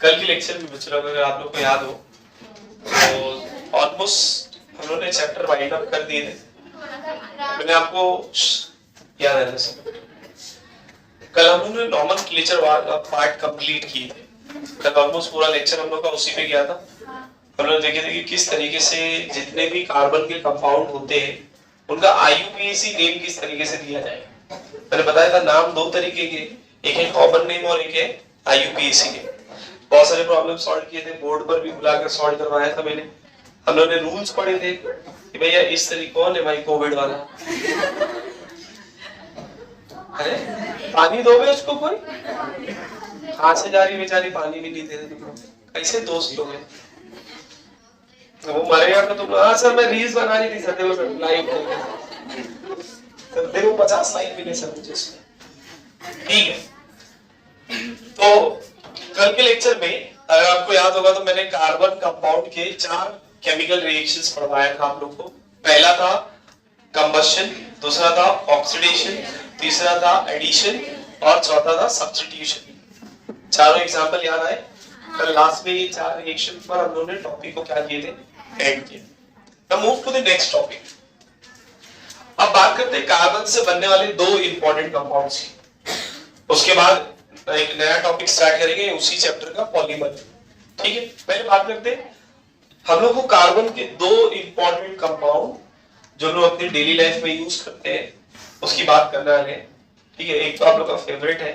कल के लेक्चर में बच्चों अगर आप लोग को याद हो तो ऑलमोस्ट हम लोगों ने चैप्टर वाइंड अप कर दिए थे। मैंने आपको याद है सब कल हम लोगों ने नॉमेनक्लेचर वाला पार्ट कंप्लीट किए थे। कल ऑलमोस्ट पूरा लेक्चर हम लोग का उसी पे गया था। हम लोग देखे थे कि किस तरीके से जितने भी कार्बन के कंपाउंड होते हैं उनका IUPAC नेम किस तरीके से दिया जाएगा। मैंने बताया था नाम दो तरीके के, एक है कॉमन नेम और एक है IUPAC नेम। बहुत सारे प्रॉब्लम सॉल्व किए थे, बोर्ड पर भी बुलाकर सॉल्व करवाया था मैंने। हम लोगों ने रूल्स पढ़े थे कि भैया इस तरीके कौन है भाई कोविड वाला, अरे पानी दोगे उसको, कोई हाथ से जा रही बेचारी पानी भी नहीं दे रहे तुम लोग, कैसे दोस्त लोग हैं। वो मरेगा तो तुम, हाँ सर मैं रील्स बना रही थी सर, देखो सर लाइव देखो 50 लाइक मिले सर मुझे इसमें, ठीक है। तो कल के लेक्चर में अगर आपको याद होगा तो मैंने कार्बन कंपाउंड के 4 केमिकल रिएक्शंस पढ़वाया था आप लोग को। पहला था कंबशन, दूसरा था ऑक्सीडेशन, तीसरा था एडिशन और चौथा था सब्स्टिट्यूशन। चारों एग्जांपल याद आए। कल लास्ट में ये 4 रिएक्शन पर हम लोगों ने टॉपिक को क्या किए थे, एंड किया। Now move to the next topic. अब बात करते हैं कार्बन से बनने वाले 2 इंपॉर्टेंट कंपाउंड्स की। उसके बाद एक नया टॉपिक स्टार्ट करेंगे उसी चैप्टर का, पॉलीमर, ठीक है। पहले बात करते हैं हम लोग को कार्बन के 2 इंपॉर्टेंट कंपाउंड जो लोग अपनी डेली लाइफ में यूज करते हैं उसकी बात करने वाले हैं, ठीक है। एक तो आप लोग का फेवरेट है,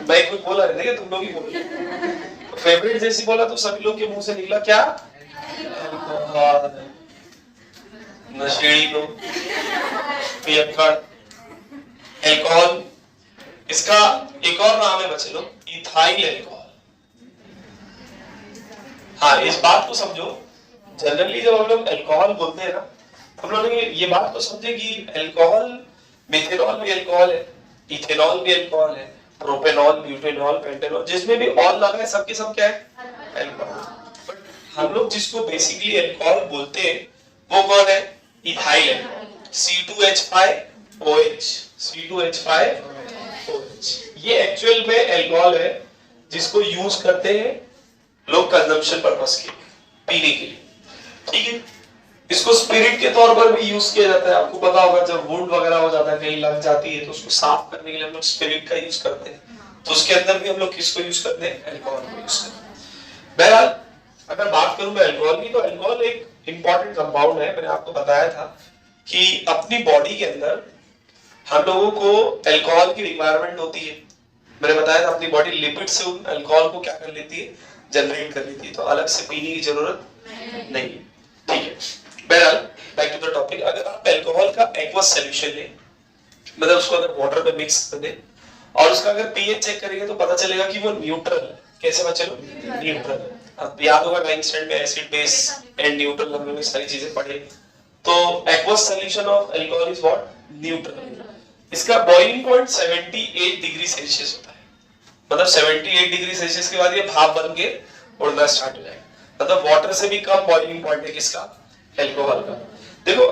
मैं कुछ बोला नहीं, तुम लोग ही बोले, फेवरेट जैसी बोला तो सभी लोग के मुंह से निकला क्या, नशेड़ी लोग, पियक्कड़, एल्कोहल। इसका एक और नाम है बच्चे लोग, इथाइल एल्कोहल। हाँ इस बात को समझो, जनरली जब हम लोग अल्कोहल बोलते हैं ना, हम लोग ये बात तो समझे कि अल्कोहल, मिथेनॉल भी अल्कोहल है, इथेनॉल भी अल्कोहल है, प्रोपेनॉल, ब्यूटेनॉल, पेंटेनॉल, जिसमें भी ऑल लगा है सबके सब क्या है, अल्कोहल। बट हम लोग जिसको बेसिकली अल्कोहल बोलते हैं वो कौन है, इथाइल अल्कोहल, C2H5OH, C2H5OH। ये एक्चुअल में अल्कोहल है जिसको यूज करते हैं लोग कंजम्पशन पर्पस के लिए, पीने के लिए, ठीक है। इसको स्पिरिट के तौर पर भी यूज किया जाता है। आपको पता होगा जब वुंड वगैरह हो जाता है, कहीं लग जाती है तो उसको साफ करने के लिए हम लोग स्पिरिट का यूज करते हैं। तो उसके अंदर भी हम लोग किसको यूज करते हैं, अल्कोहल को यूज करते हैं। बहरहाल अगर बात करूं मैं अल्कोहल की, तो अल्कोहल एक इंपॉर्टेंट कंपाउंड है। मैंने आपको बताया था कि अपनी बॉडी के अंदर हम लोगों को अल्कोहल की रिक्वायरमेंट होती है। मैंने बताया था अपनी बॉडी लिपिड से उन अल्कोहल को क्या कर लेती है, जनरेट कर लेती है, तो अलग से पीने की जरूरत नहीं है, ठीक है। बहरहाल बैक टू द टॉपिक। अगर आप अल्कोहल का एक्वस सॉल्यूशन लें, मतलब उसको अगर वाटर में मिक्स कर दें और उसका अगर पीएच चेक करेंगे तो पता चलेगा कि वो न्यूट्रल है। कैसे बच्चे लोग, न्यूट्रल। अब याद होगा 9th स्टैंडर्ड में एसिड बेस एंड न्यूट्रल हम लोग सारी चीजें पढ़े। तो aqueous solution of alcohol is what, neutral. इसका बॉइलिंग पॉइंट 78 डिग्री सेल्सियस होता है। मतलब 78 डिग्री सेल्सियस के बाद ये भाप बन के उड़ना स्टार्ट हो जाएगा। मतलब वाटर से भी कम बॉइलिंग पॉइंट है किसका, अल्कोहल का। देखो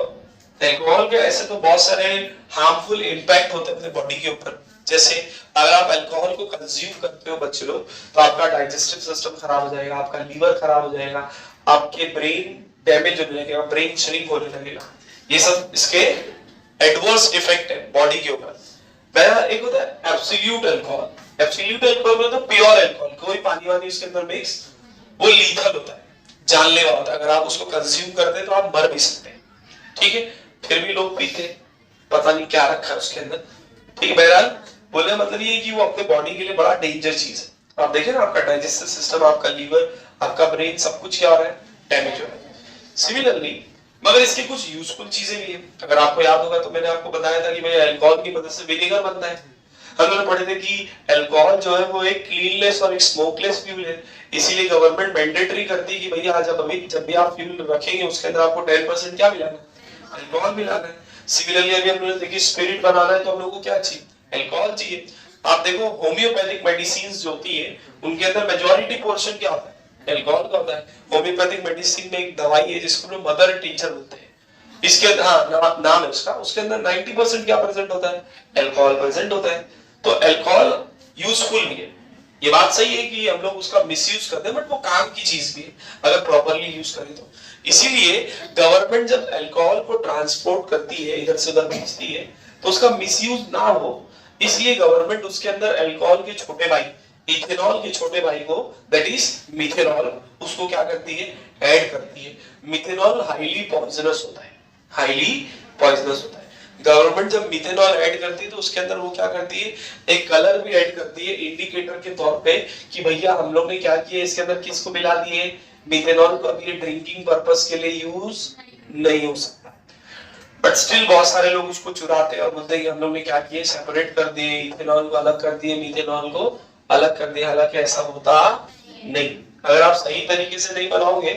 अल्कोहल के ऐसे तो बहुत सारे हार्मफुल इंपैक्ट होते हैं अपने बॉडी के ऊपर। जैसे अगर आप अल्कोहल को कंज्यूम करते हो बच्चे लोग, तो आपका डाइजेस्टिव सिस्टम खराब हो जाएगा, आपका लीवर खराब हो जाएगा, आपके ब्रेन डैमेज होने लगेगा, ब्रेन श्रिंक होने लगेगा। ये सब इसके एडवर्स इफेक्ट है बॉडी के ऊपर। पहला एक होता है एब्सोल्यूट अल्कोहल। एब्सोल्यूट अल्कोहल मतलब प्योर अल्कोहल, कोई पानी वानी उसके अंदर मिक्स, वो लीथल होता है, जानलेवा होता है। अगर आप उसको कंज्यूम करते हैं तो आप मर भी सकते हैं, ठीक है। फिर भी लोग पीते हैं, पता नहीं क्या रखा है उसके अंदर, ठीक है। बहरहाल बोलने का मतलब ये है कि वो अपने बॉडी के लिए बड़ा डेंजर चीज है। आप देखें ना, आपका डाइजेस्टिव सिस्टम, आपका लीवर, आपका ब्रेन, सब कुछ क्या हो रहा है, डैमेज हो रहा है। सिमिलरली मगर इसके कुछ यूजफुल चीजें भी है। अगर आपको याद होगा तो मैंने आपको बताया था कि भाई अल्कोहल की मदद से विनेगर बनता है। हम लोग पढ़े थे कि अल्कोहल जो है वो एक क्लीनलेस और एक स्मोकलेस फ्यूल है, इसीलिए गवर्नमेंट मैंडेटरी करती है कि भैया जब भी आप फ्यूल रखेंगे उसके अंदर आपको 10% क्या मिलाना है, अल्कोहल मिलाना है। सिमिलरली अभी हम लोग देखिए स्पिरिट बनाना है तो हम लोग को क्या चाहिए, अल्कोहल चाहिए। आप देखो होम्योपैथिक मेडिसिन जो होती है उनके अंदर मेजॉरिटी पोर्शन क्या होता है, अल्कोहल का होता है। होम्योपैथिक मेडिसिन में एक दवाई है जिसको लोग मदर टिंचर बोलते हैं। इसके नाम है उसका, उसके अंदर 90% क्या प्रेजेंट होता है, अल्कोहल प्रेजेंट होता है। तो अल्कोहल यूजफुल भी है, ये बात सही है कि हम लोग उसका मिसयूज करते हैं, बट वो काम की चीज भी है अगर प्रॉपरली यूज करें तो। इसीलिए गवर्नमेंट जब अल्कोहल को ट्रांसपोर्ट करती है, इधर से उधर भेजती है, तो उसका मिसयूज ना हो, इसलिए गवर्नमेंट उसके अंदर अल्कोहल के छोटे भाई, इथेनॉल के छोटे भाई को, दैट इज मिथेनॉल, उसको क्या करती है, ऐड करती है। मिथेनॉल हाईली पॉइजनस होता है, हाईली पॉइजनस होता है। गवर्नमेंट जब मिथेनॉल ऐड करती है तो उसके अंदर वो क्या करती है, एक कलर भी ऐड करती है इंडिकेटर के तौर पे कि भैया हम लोग ने क्या किया, इसके अंदर किसको मिला दिए, मिथेनॉल को। अब ये ड्रिंकिंग पर्पस के लिए यूज नहीं हो सकता, बट स्टिल बहुत सारे लोग उसको चुराते हैं और बोलते हैं कि हम लोग ने क्या किया, सेपरेट कर दिए, इथेनॉल को अलग कर दिए, मिथेनॉल को अलग कर दिया। हालांकि ऐसा होता नहीं। अगर आप सही तरीके से नहीं बनाओगे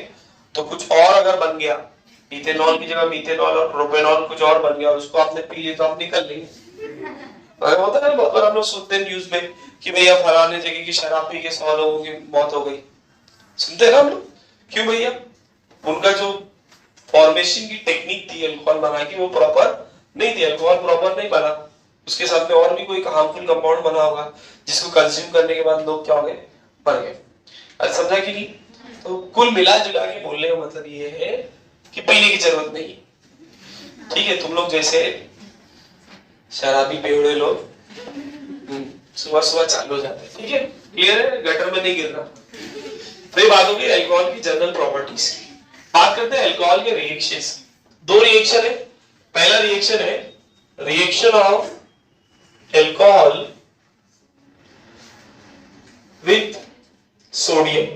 तो कुछ और अगर बन गया, इथेनॉल की जगह मिथेनॉल और प्रोपेनॉल कुछ और बन गया और उसको आपने पी लिया तो आप निकल लेंगे। अगर होता है बहुत बार हम लोग सुनते हैं न्यूज में कि भैया फलाने जगह की शराब पी के 100 लोगों की मौत हो गई, सुनते हैं ना हम लोग। क्यों भैया, उनका जो फॉर्मेशन की टेक्निक थी अल्कोहल बनाने की वो प्रॉपर नहीं थी, अल्कोहल प्रॉपर नहीं बना, उसके साथ में और भी कोई हार्मफुल कंपाउंड बना होगा जिसको कंज्यूम करने के बाद लोग क्या हो गए, मर गए। अरे समझा कि नहीं। तो कुल मिला जुला के बोलने का मतलब ये है कि पीने की जरूरत नहीं। ठीक है, तुम लोग जैसे शराबी बेवड़े लोग सुबह सुबह चालू हो जाते हैं, ठीक है, क्लियर है, गटर में नहीं गिरना। तो ये बात होगी अल्कोहल की जनरल प्रॉपर्टीज की। बात करते हैं अल्कोहल के रिएक्शंस। दो रिएक्शन है। पहला रिएक्शन है reaction of alcohol with sodium.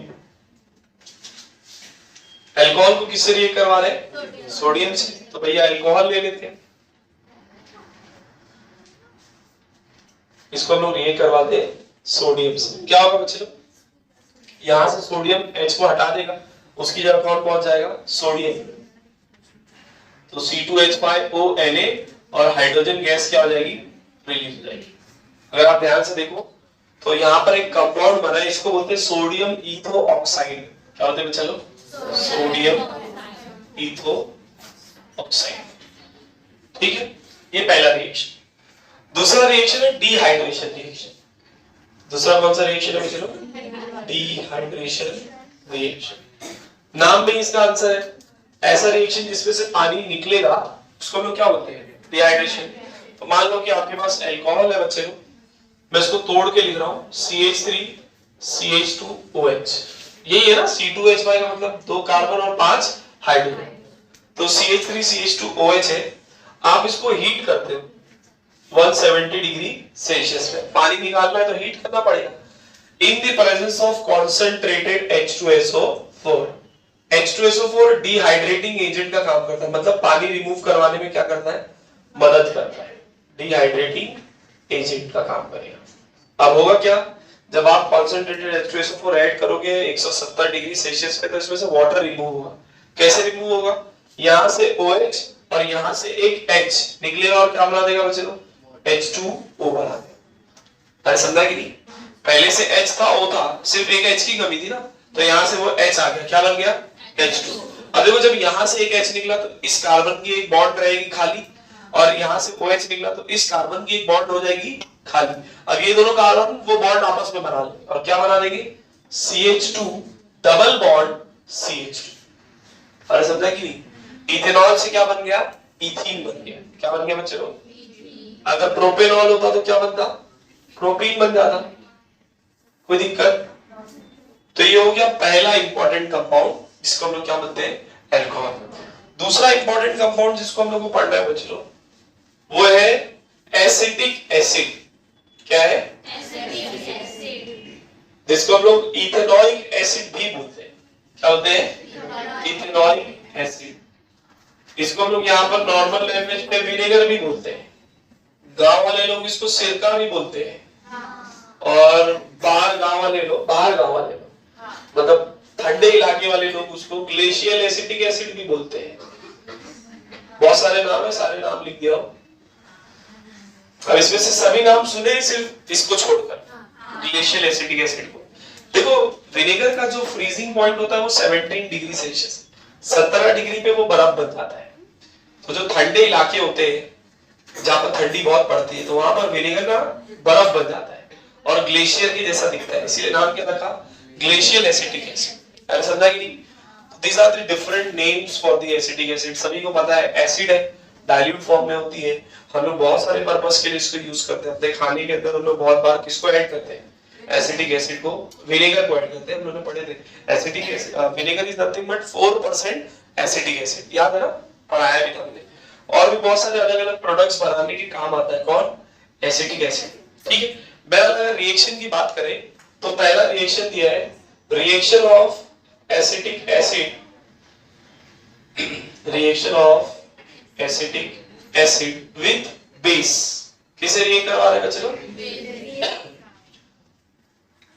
Alcohol को किससे रिएक्ट करवा रहे हैं, सोडियम से। तो भैया अल्कोहल ले लेते हैं, इसको हम लोग रिएक्ट करवाते हैं सोडियम से। क्या होगा बच्चे लोग, यहां से सोडियम H को हटा देगा, उसकी जगह कौन पहुंच जाएगा, सोडियम। तो C2H5ONa और हाइड्रोजन गैस क्या हो जाएगी, रिलीज हो जाएगी। अगर आप ध्यान से देखो तो यहाँ पर एक कंपाउंड बना है, इसको बोलते हैं सोडियम ईथो ऑक्साइड। क्या होते हैं बच्चे लोग, सोडियम ईथो ऑक्साइड। ठीक है, ये पहला रिएक्शन। दूसरा रिएक्शन है डिहाइड्रेशन रिएक्शन। दूसरा कौन सा रिएक्शन है बच्चे लोग, डिहाइड्रेशन रिएक्शन। नाम में इसका आंसर है, ऐसा रिएक्शन जिसमें से पानी निकलेगा उसको हम लोग क्या बोलते हैं, डिहाइड्रेशन। तो मान लो कि आपके पास अल्कोहल है बच्चे लोग, मैं इसको तोड़ के लिख रहा हूं CH3CH2OH। यही है ना, C2H5 का मतलब 2 कार्बन और 5 हाइड्रोजन। तो CH3CH2OH है। आप इसको हीट करते हो 170 डिग्री सेल्सियस पे, पानी निकालना है तो हीट करना पड़ेगा। In the presence of concentrated H2SO4। H2SO4 dehydrating agent का काम करता है, मतलब पानी रिमूव करवाने में क्या करता है, मदद करता है, डिहाइड्रेटिंग एजेंट का काम करेगा। अब होगा क्या, जब आप कॉन्सेंट्रेटेड H2SO4 ऐड करोगे 170 डिग्री सेल्सियस पे, तो इसमें से वाटर रिमूव होगा। कैसे रिमूव होगा, यहां से OH और यहां से एक H निकलेगा और क्या बना देगा बच्चे लोग, H2O बना देगा। अरे समझा कि नहीं, पहले से H था O था, सिर्फ एक H की कमी थी ना, तो यहां से वो H आ गया, क्या बन गया, H2। अब देखो जब यहां से एक H निकला तो इस कार्बन की एक बॉन्ड रहेगी खाली, और यहां से OH निकला तो इस कार्बन की एक बॉन्ड हो जाएगी खाली। अब ये दोनों कार्बन वो बॉन्ड आपस में बना लेंगे और क्या बना देंगे, CH2 डबल बॉन्ड CH2। अरे समझा कि नहीं, इथेनॉल से क्या बन गया, इथीन बन गया। क्या बन गया बच्चे लोग, अगर प्रोपेनॉल होता तो क्या बनता, प्रोपीन बन जाता। कोई दिक्कत। तो ये हो गया पहला इंपॉर्टेंट कंपाउंड जिसको हम लोग क्या बोलते हैं, अल्कोहल। दूसरा इंपॉर्टेंट कंपाउंड जिसको हम लोग को पढ़ना है बच्चे लोग, वो है एसिटिक एसिड। क्या है, एसिटिक एसिड, जिसको हम लोग इथेनॉइक एसिड भी बोलते हैं। क्या बोलते हैं, इथेनॉइक एसिड। इसको हम लोग यहाँ पर नॉर्मल लैंग्वेज में विनेगर भी बोलते हैं, गांव वाले लोग इसको सिरका भी बोलते हैं, और बाहर गांव वाले लोग मतलब ठंडे इलाके वाले लोग उसको ग्लेशियल एसिटिक एसिड भी बोलते हैं। बहुत सारे नाम है, सारे नाम लिख दिया। अब इसमें से सभी नाम सुने, सिर्फ इसको छोड़कर, ग्लेशियल एसिटिक एसिड को। देखो विनेगर का जो फ्रीजिंग पॉइंट होता है वो 17 डिग्री सेल्सियस, 17 डिग्री पे वो बर्फ बन जाता है। तो जो ठंडे इलाके होते हैं जहां पर ठंडी बहुत पड़ती है, तो वहां पर विनेगर का बर्फ बन जाता है। और ग्लेशियर के जैसा दिखता है, इसीलिए नाम क्या रखा, ग्लेशियल एसिटिक एसिड। अरे समझा कि नहीं? These are the different names for the acetic acid। सभी को पता है एसिड है, डाइल्यूट फॉर्म में होती है, हम लोग बहुत सारे पर्पस के लिए इसको यूज करते हैं। अपने खाने के अंदर हम लोग बहुत बार किसको ऐड करते हैं, एसिटिक एसिड को, विनेगर को ऐड करते हैं। हम लोगों ने पढ़े थे acetic acid, vinegar is nothing but 4% acetic acid, याद है ना, पढ़ाया भी था हमने। और भी बहुत सारे अलग अलग प्रोडक्ट्स बनाने के काम आता है कौन, एसिटिक एसिड। ठीक है, मैं अगर रिएक्शन की बात करें तो पहला रिएक्शन दिया है, reaction of acetic acid, reaction of acetic acid with base. किसे रिएक्ट करवा रहे हैं बच्चों?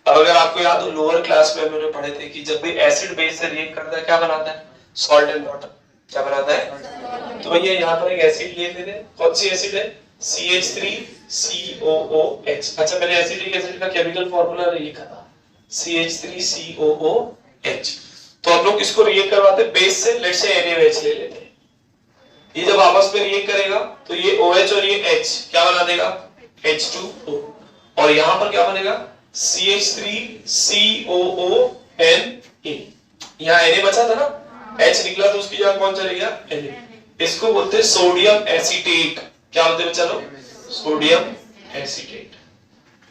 अब अगर आपको याद हो लोअर क्लास में हमने पढ़े थे कि जब भी एसिड बेस से रिएक्ट करता है क्या बनाता है, सॉल्ट एंड वाटर। क्या बनाता है? तो भैया यहाँ पर एक एसिड ले लेते हैं, कौन सी एसिड है, CH3COOH। अच्छा मैंने एसिटिक एसिड का केमिकल फार्मूला लिखा था CH3COOH। तो हम लोग इसको रिएक्ट करवाते हैं बेस से, लेट्स से NaOH ले लेते हैं। ये जब आपस में रिएक्ट करेगा तो ये OH और ये H क्या बना देगा, H2O। और यहां पर क्या बनेगा, CH3COONA। यहाँ Na बचा था ना, H निकला तो उसकी जगह कौन चले गया, Na। इसको बोलते हैं सोडियम एसीटेट। क्या बोलते हैं चलो, सोडियम एसीटेट।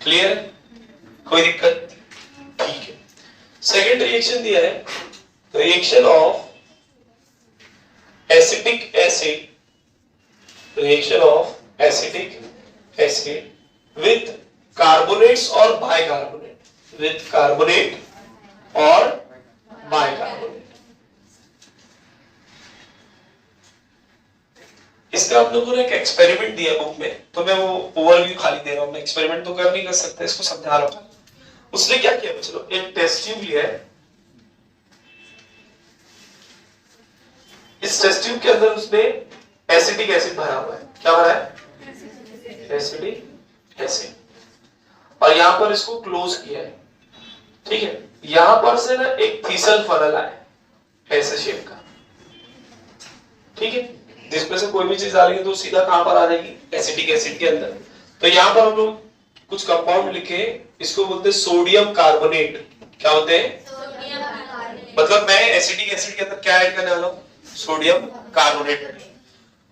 क्लियर, कोई दिक्कत? ठीक है। सेकेंड रिएक्शन दिया है, reaction of acetic acid, reaction of acetic acid with carbonates और बाइकार्बोनेट, विथ कार्बोनेट और बाइकार्बोनेट। इसका आप लोगों ने एक एक्सपेरिमेंट दिया बुक में, तो मैं वो ओवरव्यू खाली दे रहा हूं, मैं एक्सपेरिमेंट तो कर नहीं कर सकते, इसको समझा रहा हूं। उसने क्या किया, चलो एक टेस्ट ट्यूब लिया है, इस टेस्ट ट्यूब के अंदर उसने एसिटिक एसिड भरा हुआ है। क्या भरा है, एसिटिक एसिड। और यहां पर इसको क्लोज किया है। ठीक है, यहां पर से ना एक थीसल फनल आया ऐसे शेप का। ठीक है, जिसमें से कोई भी चीज आ रही है तो सीधा कहां पर आ जाएगी, एसिटिक एसिड के अंदर। तो यहां पर हम लोग कुछ कंपाउंड लिखे, इसको बोलते हैं सोडियम कार्बोनेट। क्या होते हैं, सोडियम कार्बोनेट। मतलब मैं एसिटिक एसिड के अंदर क्या ऐड करने वाला हूं, सोडियम कार्बोनेट।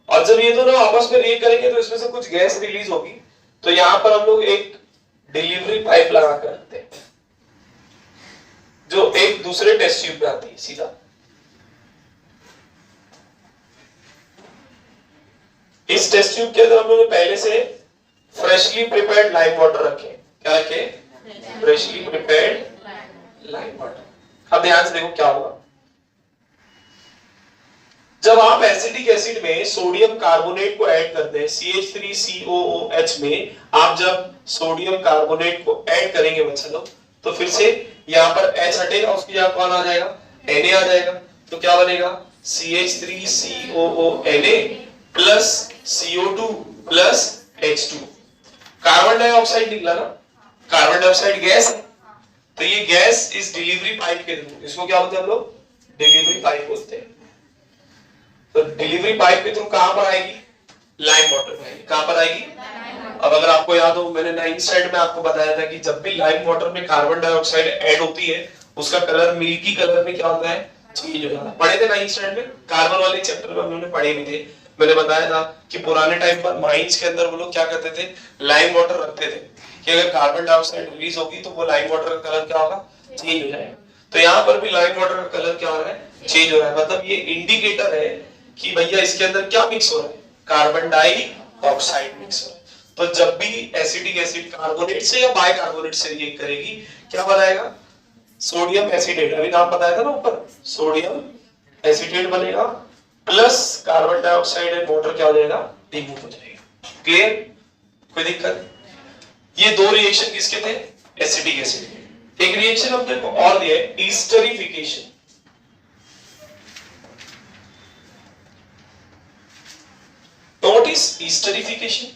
और जब ये दोनों आपस में रिएक्ट करेंगे तो इसमें से कुछ गैस रिलीज होगी। तो यहां पर हम लोग एक डिलीवरी पाइप लगा कर रखते हैं जो एक दूसरे टेस्ट ट्यूब पे आती है सीधा। इस टेस्ट ट्यूब के अंदर हम लोगों ने पहले से फ्रेशली प्रिपेयर्ड लाइम वाटर रखे। क्या रखे, फ्रेशली प्रिपेयर्ड लाइम वाटर। अब ध्यान से देखो क्या होगा, जब आप एसिटिक एसिड में सोडियम कार्बोनेट को ऐड करते हैं, CH3COOH में आप जब सोडियम कार्बोनेट को ऐड करेंगे बच्चों, तो फिर से यहाँ पर H हटेगा, उसकी जगह कौन आ जाएगा, Na आ जाएगा। तो क्या बनेगा, CH3COONA plus CO2 plus H2। Carbon dioxide निकला ना, कार्बन डाइऑक्साइड गैस है। तो ये गैस इस डिलीवरी पाइप के थ्रू, इसको क्या बोलते हैं हम लोग, डिलीवरी पाइप बोलते हैं। तो डिलीवरी पाइप के थ्रू कहां पर आएगी, लाइम वाटर में आएगी। कहां पर आएगी, अब अगर आपको याद हो मैंने 9th स्लाइड में आपको बताया था कि जब भी लाइम वाटर में कार्बन डाइऑक्साइड ऐड होती है उसका कलर मिल्की कलर में क्या होता है, चेंज हो जाता है। पढ़े थे 9th स्लाइड में, कार्बन वाले चैप्टर में हम लोगों ने पढ़े भी थे। मैंने बताया था कि पुराने टाइम पर माइंस के अंदर वो लोग क्या करते थे, लाइम वाटर रखते थे कि अगर कार्बन डाइऑक्साइड रिलीज होगी तो वो लाइम वाटर का कलर क्या होगा, चेंज हो जाएगा। तो यहाँ पर भी लाइम वाटर का कलर क्या हो रहा है, चेंज हो रहा है। मतलब ये इंडिकेटर है कि भैया इसके अंदर क्या मिक्स हो रहा है, कार्बन डाइऑक्साइड मिक्स हो रहा है। तो जब भी एसिटिक एसिड कार्बोनेट से या बाइकार्बोनेट से रिएक्ट करेगी क्या बनाएगा, सोडियम एसिटेट। अभी नाम बताया था ना ऊपर, सोडियम एसिटेट बनेगा plus carbon dioxide and water क्या हो जाएगा, रिमूव हो जाएगा। क्लियर, कोई दिक्कत? ये दो रिएक्शन किसके थे, एसिटिक एसिड के। एक रिएक्शन हमने और दिया है, ईस्टरिफिकेशन। What is esterification?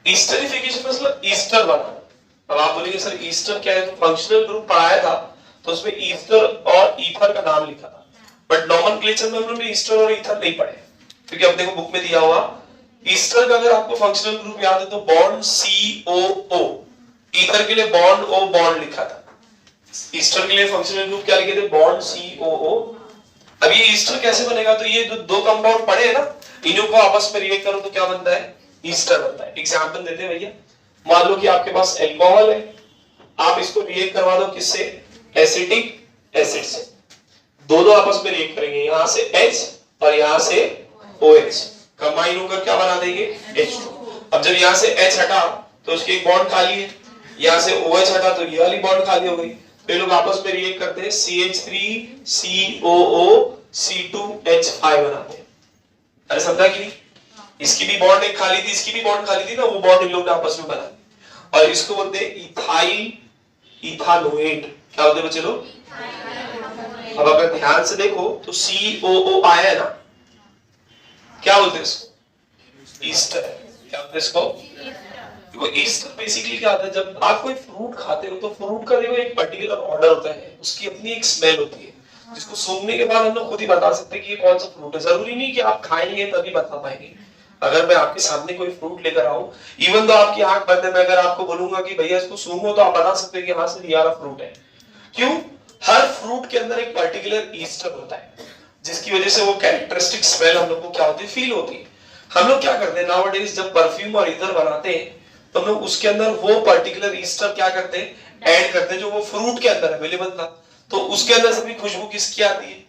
Esterification मतलब ईस्टर बनाना। अब आप बोलेंगे सर ईस्टर क्या है, तो फंक्शनल ग्रुप पढ़ाया था तो उसमें ईस्टर और ईथर का नाम लिखा था, बट नॉमेनक्लेचर में हम लोग ने ईस्टर और ईथर नहीं पढ़े, क्योंकि अब देखो बुक में दिया हुआ ईस्टर का अगर आपको फंक्शनल ग्रुप याद है तो बॉन्ड COO, ईथर के लिए बॉन्ड ओ बॉन्ड लिखा था, ईस्टर के लिए फंक्शनल ग्रुप क्या लिखे थे, बॉन्ड COO। अब ये ईस्टर कैसे बनेगा, तो ये दो कंपाउंड पड़े हैं ना, इन्हों को आपस में रिएक्ट करो तो क्या बनता है, ईस्टर बनता है। एग्जांपल देते हैं भैया, मान लो कि आपके पास अल्कोहल है, आप इसको रिएक्ट करवा दो किससे, एसिटिक एसिड से, दोनों आपस में रिएक्ट करेंगे, यहां से H और यहां से OH कंबाइन होकर क्या बना देंगे, H2। अब जब यहां से H हटा तो उसकी एक बॉन्ड खाली है, यहां से OH हटा तो ये वाली बॉन्ड खाली हो गई, तो ये लोग आपस में रिएक्ट करते हैं, CH3COO C2H5 बनाते हैं। अरे समझा कि नहीं, इसकी भी बॉन्ड एक खाली थी, इसकी भी बॉन्ड खाली थी ना, वो बॉन्ड इन लोग ने आपस में बना दी, और इसको बोलते हैं इथाइल इथानोएट। क्या बोलते हैं बच्चे लोग, अब अगर ध्यान से देखो तो COO आया है ना, क्या बोलते हैं इसको, ईस्टर। क्या बोलते हैं इसको, देखो ईस्टर बेसिकली क्या होता है, जब आप कोई फ्रूट खाते हो तो फ्रूट का देखो एक पर्टिकुलर ऑर्डर होता है, उसकी अपनी एक स्मेल होती है, जिसको सूंघने के बाद हम लोग खुद ही बता सकते हैं कि ये कौन सा फ्रूट है। जरूरी नहीं कि आप खाएंगे तभी बता पाएंगे। अगर मैं आपके सामने कोई फ्रूट लेकर आऊं, इवन तो आपकी आंख बंद है, मैं अगर आपको बोलूंगा कि भैया इसको सूंघो, तो आप बता सकते हैं कि हाँ सर ये वाला फ्रूट है। क्यों, हर फ्रूट के अंदर एक पर्टिकुलर ईस्टर होता है, जिसकी वजह से वो कैरेक्टरिस्टिक स्मेल हम लोग को क्या होती है, फील होती है। हम लोग क्या करते हैं नाउअडेज, जब परफ्यूम और इत्र बनाते हैं तो हम लोग उसके अंदर वो पर्टिकुलर ईस्टर क्या करते हैं, ऐड करते हैं, जो वो फ्रूट के अंदर अवेलेबल था, तो उसके अंदर से भी खुशबू किसकी आती है,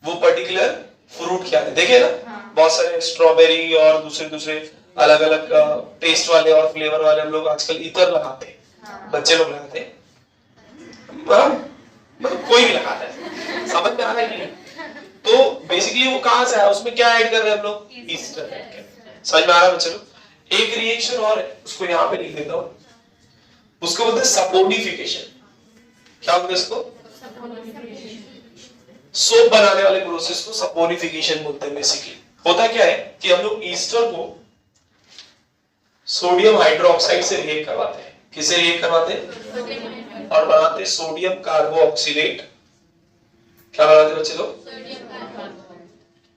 वो पर्टिकुलर फ्रूट की आती है। देखिए ना, बहुत सारे स्ट्रॉबेरी और दूसरे अलग अलग टेस्ट वाले और फ्लेवर वाले हम लोग आजकल इत्र लगाते हैं, बच्चे लोग लगाते हैं, मतलब कोई भी लगाता है, समझ में आ रहा है नहीं। तो बेसिकली वो कहां से आया, उसमें क्या ऐड कर रहे हैं हम लोग, ईस्टर ऐड कर रहे हैं। समझ में आ रहा है बच्चों। एक रिएक्शन और है, उसको यहां पे लिख देता हूं, उसको बोलते हैं सपोनिफिकेशन। क्या बोलते हैं इसको, सोप बनाने वाले प्रोसेस को सपोनिफिकेशन बोलते हैं। बेसिकली होता क्या है कि हम लोग ईस्टर को सोडियम हाइड्रोक्साइड से रिएक्ट करवाते हैं, किसे रिएक्ट करवाते हैं, और बनाते हैं सोडियम कार्बोऑक्सिलेट। क्या बनाते हैं बच्चे लोग,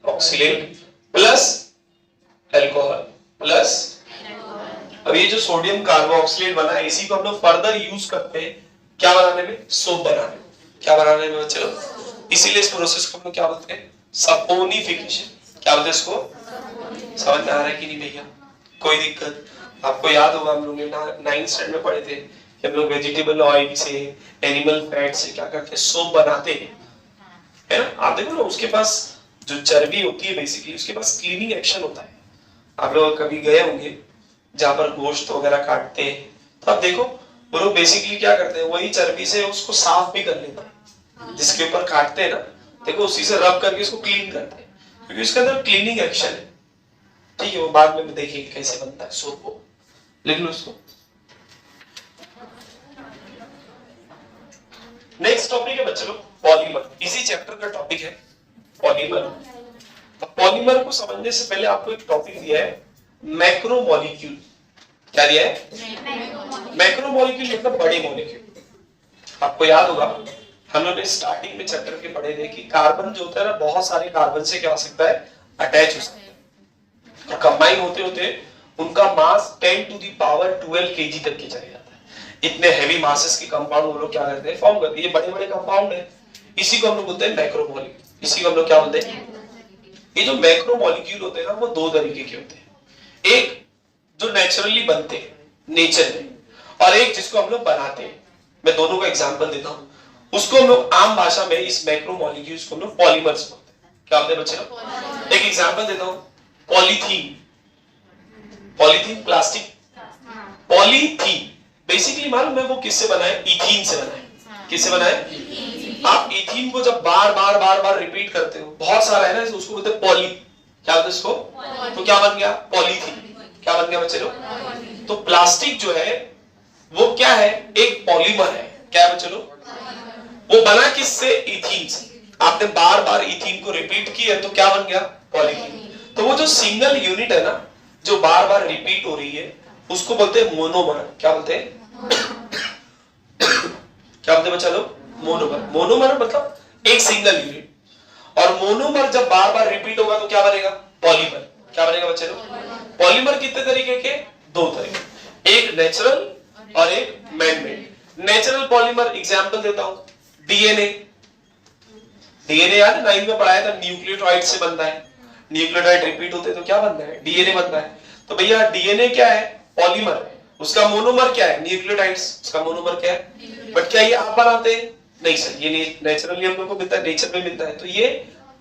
ऑक्सिलेट प्लस अल्कोहल प्लस, अब ये जो सोडियम कार्बोऑक्सिलेट बना है, इसी को हम लोग फर्दर यूज करते हैं क्या बनाने में, सोप बनाने में। क्या बनाने में बच्चे लोग, इसीलिए इस प्रोसेस को हम लोग क्या बोलते हैं, सपोनिफिकेशन। क्या बोलते हैं इसको, समझ में आ रहा है कि नहीं भैया, कोई दिक्कत। आपको याद होगा हम लोग ने 9th स्टैंडर्ड में पढ़े थे कि हम लोग वेजिटेबल ऑयल से, एनिमल फैट से क्या करते हैं, सोप बनाते हैं, है ना। आप देखो ना, उसके पास जो चर्बी होती है बेसिकली, उसके पास क्लीनिंग एक्शन होता है। आप लोग कभी गए होंगे जहां पर गोश्त वगैरह काटते हैं, तो आप देखो वो लोग बेसिकली क्या करते हैं, वही चर्बी से उसको साफ भी कर लेते हैं, जिसके ऊपर काटते हैं ना, देखो उसी से रब करके इसको क्लीन करते हैं, क्योंकि इसके अंदर क्लीनिंग एक्शन है। ठीक है, वो बाद में देखिए कैसे बनता है सोप को, लिख लो इसको। नेक्स्ट टॉपिक है बच्चों पॉलीमर, इसी चैप्टर का टॉपिक है पॉलीमर। पॉलीमर को समझने से पहले आपको एक टॉपिक दिया है मैक्रोमोलिक्यूल। क्या दिया है, मैक्रोमोलिक्यूल मतलब बड़े मॉलिक्यूल। आपको याद होगा हम लोग ने स्टार्टिंग में चैप्टर के पढ़े थे कि कार्बन जो होता है ना, बहुत सारे कार्बन से क्या हो सकता है, अटैच हो सकता है, और कंबाइन होते होते उनका मास 10 टू द पावर 12 kg तक की चले जाता है। इतने हैवी मासेस के कंपाउंड वो लोग क्या करते हैं, फॉर्म करते हैं। ये बड़े बड़े कंपाउंड है, इसी को हम लोग बोलते हैं मैक्रोमोलिक्यूल। इसी को हम लोग क्या बोलते हैं, ये जो मैक्रोमोलिक्यूल होते हैं ना, वो दो तरीके के होते हैं। एक जो नेचुरली बनते हैं नेचर में, और एक जिसको हम लोग बनाते हैं। मैं दोनों का एग्जांपल देता हूं, उसको हम लोग आम भाषा में इस मैक्रोमोलिक्यूल्स को हम लोग पॉलीमर्स बोलते हैं। क्या बोलते हैं बच्चे, एक एग्जांपल देता हूं, polythene. Polythene plastic, polythene basically मालूम है वो किससे बना है, इथीन से बना है। किससे बना है, आप इथीन को जब बार बार रिपीट करते हो, बहुत सारा है ना, उसको बोलते हैं पॉली। क्या बोलते हैं इसको, तो क्या बन गया, पॉलीथीन। क्या बन गया बच्चे लोग, तो प्लास्टिक जो है वो क्या है, एक पॉलीमर है। क्या है बच्चे लोग, वो बना किससे, इथीन से। आपने बार बार इथीन को रिपीट किया तो क्या बन गया, पॉलीथीन। तो वो जो सिंगल यूनिट है ना, जो बार बार रिपीट हो रही है, उसको बोलते हैं मोनोमर। क्या बोलते हैं, क्या बोलते हैं बच्चा लोग, मोनोमर। मोनोमर मतलब एक सिंगल यूनिट, और मोनोमर जब बार बार रिपीट होगा तो क्या बनेगा, पॉलीमर। क्या बनेगा बच्चे लोग, पॉलीमर कितने तरीके के, दो तरीके, एक नेचुरल और एक man made. Natural polymer example देता हूं, डीएनए। डीएनए याद है 9 में पढ़ाया था, न्यूक्लियोटाइड से बनता है। न्यूक्लियोटाइड रिपीट होते तो क्या बनता है? डीएनए बनता है। तो भैया डीएनए क्या है? पॉलीमर है। उसका मोनोमर क्या है? न्यूक्लियोटाइड्स। उसका मोनोमर क्या है? बट क्या ये आप बनाते हैं? नहीं सर, ये नेचुरली हम लोग को मिलता है, नेचर में मिलता है। तो ये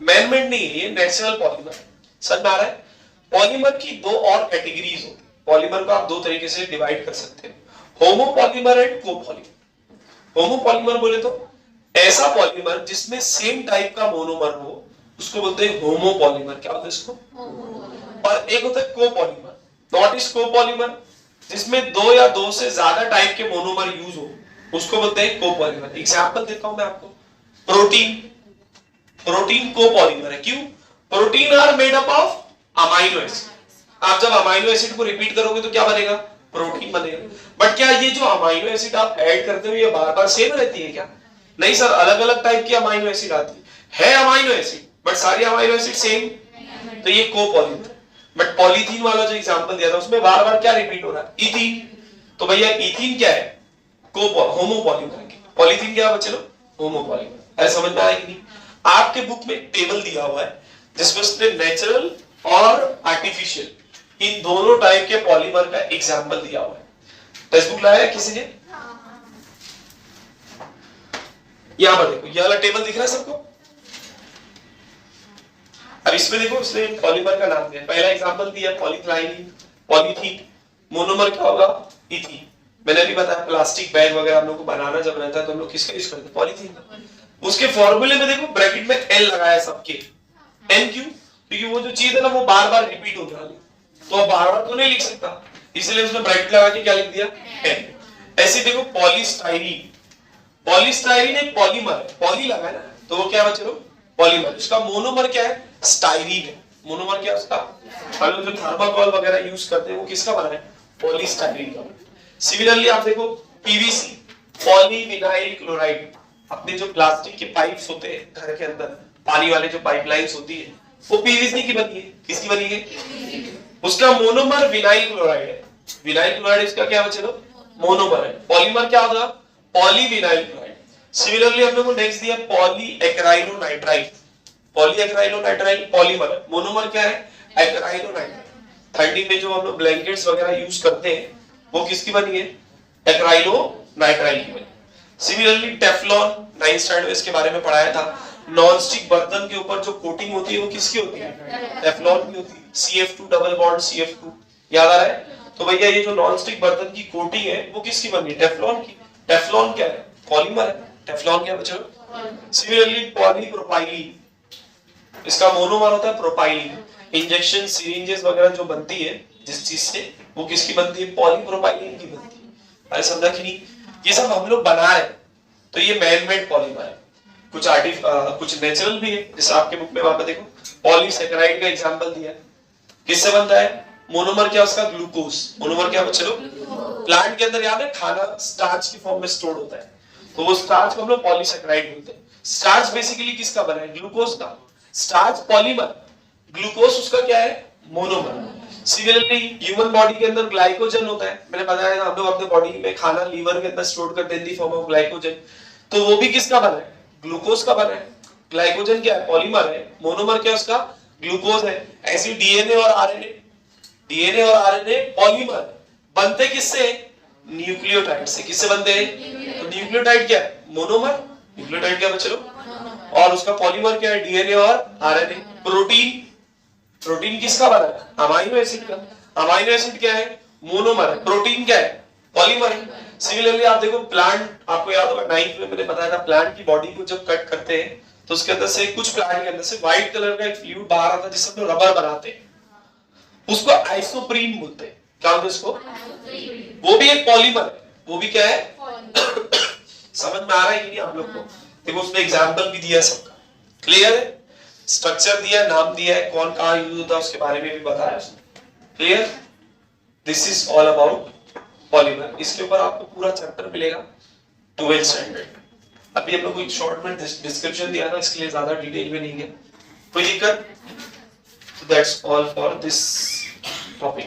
मैन मेड नहीं है, ये नेचुरल पॉलीमर। समझ में आ रहा है? पॉलीमर की दो और कैटेगरीज होती है। पॉलीमर को आप दो तरीके से डिवाइड कर सकते हैं, होमोपॉलीमर एंड कोपॉलीमर। होमोपॉलीमर बोले तो ऐसा पॉलीमर जिसमें सेम टाइप का मोनोमर हो, उसको बोलते हैं होमोपॉलीमर। क्या बोलते हैं इसको? और एक होता है कोपॉलीमर, नॉट इज कोपॉलीमर, जिसमें दो या दो से ज्यादा टाइप के मोनोमर यूज हो, उसको बोलते हैं कोपॉलीमर। एग्जांपल देता हूं मैं आपको, प्रोटीन। प्रोटीन कोपॉलीमर है। क्यों? Protein are made up of amino acid. आप जब अमाइनो एसिड को रिपीट करोगे तो क्या बनेगा? प्रोटीन बनेगा। बट क्या ये जो अमाइनो एसिड आप ऐड करते हो ये बार बार सेम रहती है क्या? नहीं सर, अलग अलग टाइप की अमाइनो एसिड आती है अमाइनो एसिड, बट सारी अमाइनो एसिड सेम। तो ये कोपॉलीमर। बट पॉलीथीन वाला जो एग्जांपल दिया था उसमें बार बार क्या रिपीट हो रहा है? इथीन। तो भैया इथीन क्या है? होमोपॉलीमर है। पॉलीथीन क्या बच्चे लोग? होमोपॉलीमर। ऐसा समझ में आया कि नहीं? आपके बुक में टेबल दिया हुआ है जिसमें उसने नेचुरल और आर्टिफिशियल इन दोनों टाइप के पॉलीमर का एग्जांपल दिया हुआ है। टेक्स्ट बुक लाया है किसी ने? यहां पर देखो, ये वाला टेबल दिख रहा है सबको? अब इसमें देखो उसने पॉलीमर का नाम दिया। पहला एग्जांपल दिया पॉलीथाइलीन, पॉलीथीन। मोनोमर क्या होगा? इथीन। मैंने अभी बताया प्लास्टिक बैग वगैरह हम लोग को बनाना जब रहता है तो हम लोग किसका यूज करते हैं? पॉलीथीन का। उसके फॉर्मूले में देखो ब्रैकेट में एल लगाया सबके। एन क्यों? क्योंकि वो जो चीज है ना वो बार बार रिपीट होने वाली, तो अब बार बार तो नहीं लिख सकता, इसलिए उसने ब्रैकेट लगा के क्या लिख दिया? एन। ऐसे देखो पॉलीस्टाइरीन। पॉलीस्टाइरीन एक पॉलीमर है, पॉली लगा है ना, तो वो क्या बच्चे लोग? पॉलीमर। उसका मोनोमर क्या है? स्टाइरीन है। मोनोमर क्या है उसका? हम लोग जो थर्माकोल वगैरह यूज करते हैं वो किसका बना है? पॉलीस्टाइरीन का। सिमिलरली आप देखो पीवीसी, पॉलीविनाइल क्लोराइड। अपने जो प्लास्टिक के पाइप्स होते हैं घर के अंदर, पानी वाले जो पाइपलाइंस होती है, वो पीवीसी की बनी है। किसकी बनी है? उसका मोनोमर विनाइल क्लोराइड है। विनाइल क्लोराइड इसका क्या बच्चे लोग? मोनोमर है। पॉलीमर क्या होगा? Polyvinyl chloride. सिमिलरली हम लोग को नेक्स्ट दिया पॉलीएक्राइलोनाइट्राइल। पॉलीएक्राइलोनाइट्राइल पॉलीमर है। मोनोमर क्या है? एक्राइलोनाइट्राइल। ठंडी में जो हम लोग ब्लैंकेट्स वगैरह यूज करते हैं वो किसकी बनी है? एक्राइलोनाइट्राइल की बनी। सिमिलरली टेफ्लॉन, 9th स्टैंडर्ड में इसके बारे में पढ़ाया था। नॉनस्टिक बर्तन के ऊपर जो कोटिंग होती है वो किसकी होती है? टेफ्लॉन की होती है। CF2 डबल बॉन्ड CF2, याद आ रहा है? तो भैया ये जो नॉनस्टिक बर्तन की कोटिंग है वो किसकी बनी है? टेफ्लॉन की। टेफ्लॉन क्या है? पॉलीमर है। टेफ्लॉन क्या बच्चों? सिमिलरली पॉलीप्रोपाइलीन, इसका मोनोमर होता है प्रोपाइलीन। इंजेक्शन सिरिंजेस वगैरह जो बनती है जिस चीज से, वो किसकी बनती है? पॉलीप्रोपाइलीन की बनती है। अरे समझा कि नहीं? ये सब हम लोग बना रहे हैं, तो ये मैन मेड पॉलीमर है। कुछ नेचुरल भी है, जैसे आपके बुक में वहां पे देखो पॉलीसैकेराइड का एग्जांपल दिया है। किससे बनता है? मोनोमर क्या उसका? ग्लूकोज। मोनोमर क्या बच्चे लोग? प्लांट के अंदर याद है खाना स्टार्च की फॉर्म में स्टोर होता है, तो वो स्टार्च को हम लोग पॉलीसैकेराइड बोलते हैं। स्टार्च बेसिकली किसका बना है? ग्लूकोज का। स्टार्च पॉलीमर, ग्लूकोज उसका क्या है? मोनोमर। सिमिलरली ह्यूमन बॉडी के अंदर ग्लाइकोजन होता है। मैंने बताया था हम लोग अपने बॉडी में खाना लीवर के अंदर स्टोर करते हैं in the form of glycogen, तो वो भी किसका बना है? ग्लूकोज का बना है। ग्लाइकोजन क्या है? पॉलीमर है। मोनोमर क्या उसका? ग्लूकोज है। ऐसी डीएनए और आरएनए, डीएनए और आरएनए पॉलीमर बनते किससे? न्यूक्लियोटाइड से। किससे बनते हैं? तो न्यूक्लियोटाइड क्या है? मोनोमर। न्यूक्लियोटाइड क्या बच्चे लोग? और उसका पॉलीमर क्या है? डीएनए और आरएनए। प्रोटीन, प्रोटीन किसका बना है? अमाइनो एसिड का। अमाइनो एसिड क्या है? मोनोमर है। प्रोटीन क्या है? पॉलीमर है। सिमिलरली आप देखो प्लांट, आपको याद होगा 9th में मैंने बताया था प्लांट की बॉडी को जब कट करते हैं तो उसके अंदर से, कुछ प्लांट के अंदर से व्हाइट कलर का एक फ्लूइड बाहर आता है जिससे हम लोग रबर बनाते हैं, उसको आइसोप्रीन बोलते हैं। क्या बोलते हैं उसको? वो भी एक पॉलीमर है। वो भी क्या है? समझ में आ रहा है कि नहीं आप लोग को? देखो उसमें एग्जांपल भी दिया है सबका, क्लियर है? स्ट्रक्चर दिया है, नाम दिया है, कौन कहां यूज होता है उसके बारे में भी बताया उसने, clear? This is all about polymer. इसके ऊपर आपको पूरा चैप्टर मिलेगा 12th स्टैंडर्ड। अभी हम लोग को एक शॉर्ट में डिस्क्रिप्शन दिया था, इसके लिए ज्यादा डिटेल में नहीं गया। कोई दिक्कत? So that's all for this topic.